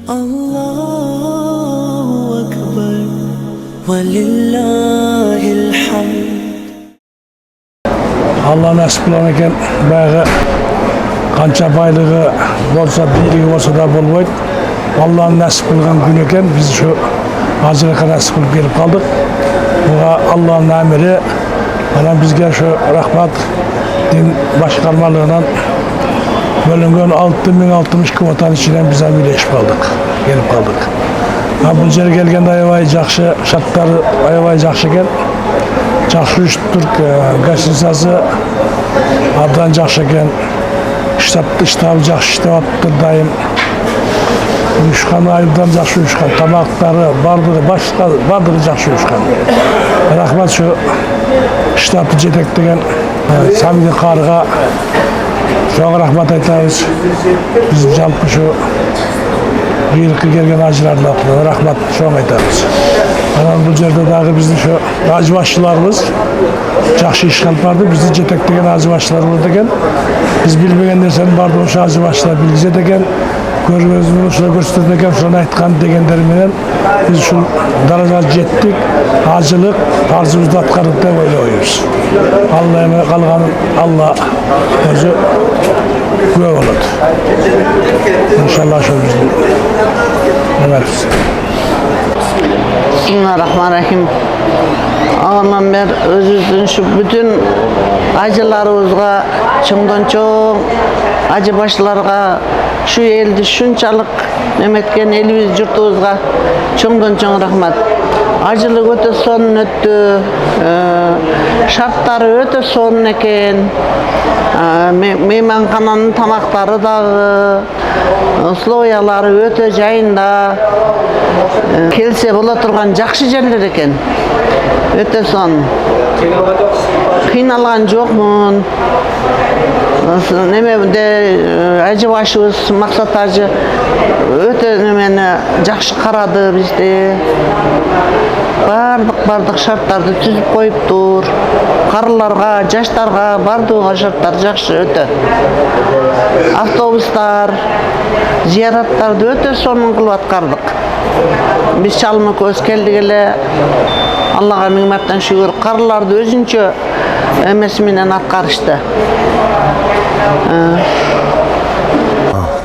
Allahu akbar valillahil hamd. Allah nasip kılan ekan, bayağı qancha boyligi bo'lsa, biyligi bo'lsa da bo'lmaydi. Allah nasip kılgan gün ekan, biz şu hacılıkka nasip kılıp gelip kaldık. Buğa Allah'ın emiri, bana bizge şu rahmat din başkanmalığından bölüngen 6062 vatan içinden bize birleşip kaldık, gelip kaldık. Ha, bu yere gelgende ayvay jakşı, şartları ayvay jakşı gel. Jakşı üç Türk gazetesi abdan jakşı gel. İştabı jakşı iştavattır daim. Uyuşkan ayıptan jakşı uyuşkan, tabakları, bardırı jakşı uyuşkan. Rahmat şu iştabı jetekleyen Samidi Qarıga çok rahmat aytamiz. Biz jalpı şu buyruqqa kelgen hacılarına rahmat çok aytamiz. Ana bu yerde dağı bizde şu hacı başçılarımız jakşı iş kılıp bardı. Bizi jetekleyen hacı başçılar burada ekan. Biz bilmegen nerseni bardı oşo hacı başçılar bilgizet ekan. Görgözümüzü şuna gösterdi ekan, şuna aytkan degenleri menен biz şu darajaga jettik. Hacılık farzımızды atkardık dep oyloyuz. Allah eме kalganın Allah özü güve bolot. İnşallah şu bizim emelimiz. Bismillahirrahmanirrahim. Ağırlan ber özümüzün şu bütün acılarımızga, çoğundan çoğun acı başlarga, şu eldi şunçalık nemetken elimiz yurtubuzga çoğundan çoğun rahmat. Acılık öte sonun öttü, şartları öte sonun eken, meymanxananın tamakları dağı, sloyaları öte jayında, kelse bola turgan jakşı yerler eken. Öte son. Kıynalgan jokmun. Neme de acı başыбыз Maksat Hacı öte nemeni jakşı karadı bizde. Bardıq şartарды түзүп коюптур. Карыларга, жаштарга бардыгы шарттар жакшы өтө. Автобустар, зыяраттарды өтө сонун кылып аткардык. Biz çalma köz keldik ele Allah'a ming martan şükür karılarda özünçö emesi menen atkarıştı.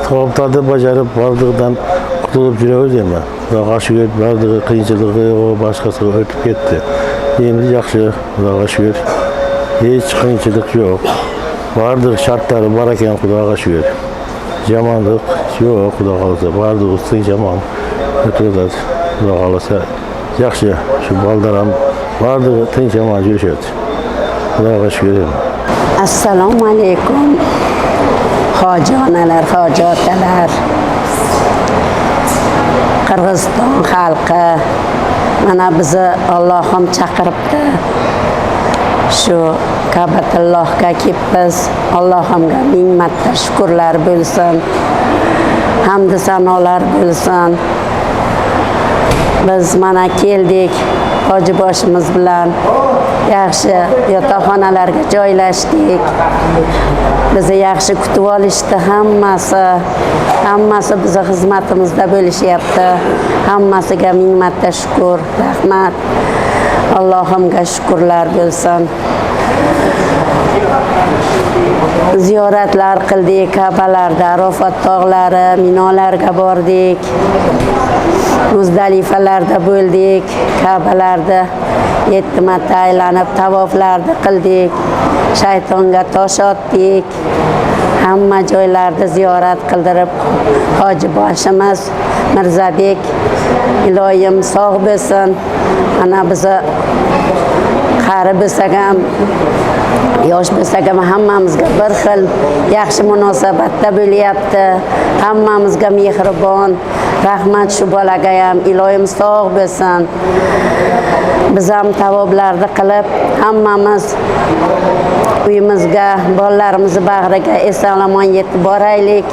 Tavaptарды bajarıp bardığından kutulup жүрөбүz эми. Xudoga şükür bardыгы kıyınçılığı başkası ötüp ketти. Endi jakşı Xudoga şükür. Hiç kıyınçılık yok. Bardıq şartları bar eken Xudoga şükür. Jamanlık yok Xudo kalasa. Bardıq ıslıyın jaman. Ötürdüler. Xudo kalasa. Jakşı şu baldaram bardығы tinch jaman жүрүшөт. Xudoga şükür. Assalomu alaykum. Hoji onalar, hoji otalar. Qirg'iziston xalqi mana bizni Allohim chaqiribdi. Shu Ka'batullohga kelibmiz. Allohimga ming marta shukrlar bo'lsin. Hamd sanolar bo'lsin. Biz mana keldik. Hoji boshimiz bilan yaxshi yotoqxonalarga joylashdik. Bizni yaxshi kutib olishdi hammasi bizni xizmatimizda bo'lishyapti. Hammasiga ming marta shukr, rahmat. Allohimga shukrlar bo'lsin. Ziyoratlar qildik, Ka'balarda, Arafat tog'lari, Minolarga bordik. Muzdalifalarda bo'ldik, Ka'balarda 7 marta aylanib tavoflarni qildik. Shaytonga tosh otdik. Hamma joylarda ziyorat qildirib, hoji boshimiz Mirzabek iloyim sog' bo'lsin. Ana bizni qari bo'lsak ham, yosh bo'lsak ham hammamizga bir xil yaxshi munosabatda bo'lyapti. Hammamizga mehribon. Rahmat shu bolaga ham iloyim sog' bo'lsin. Biz ham tavoblarni qilib, hammamiz uyimizga, bolalarimizni bag'riga eson-omon yetib boraylik.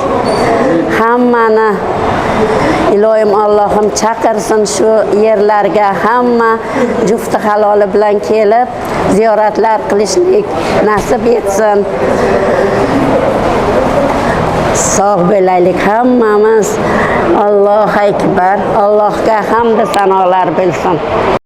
Hammani iloyim Allohim chaqirsin shu yerlarga, hamma jufti haloli bilan kelib ziyoratlar qilishlik nasib etsin. sog' bo'laylik hammamiz. Allohu akbar. Allohga hamd sanolar bo'lsin.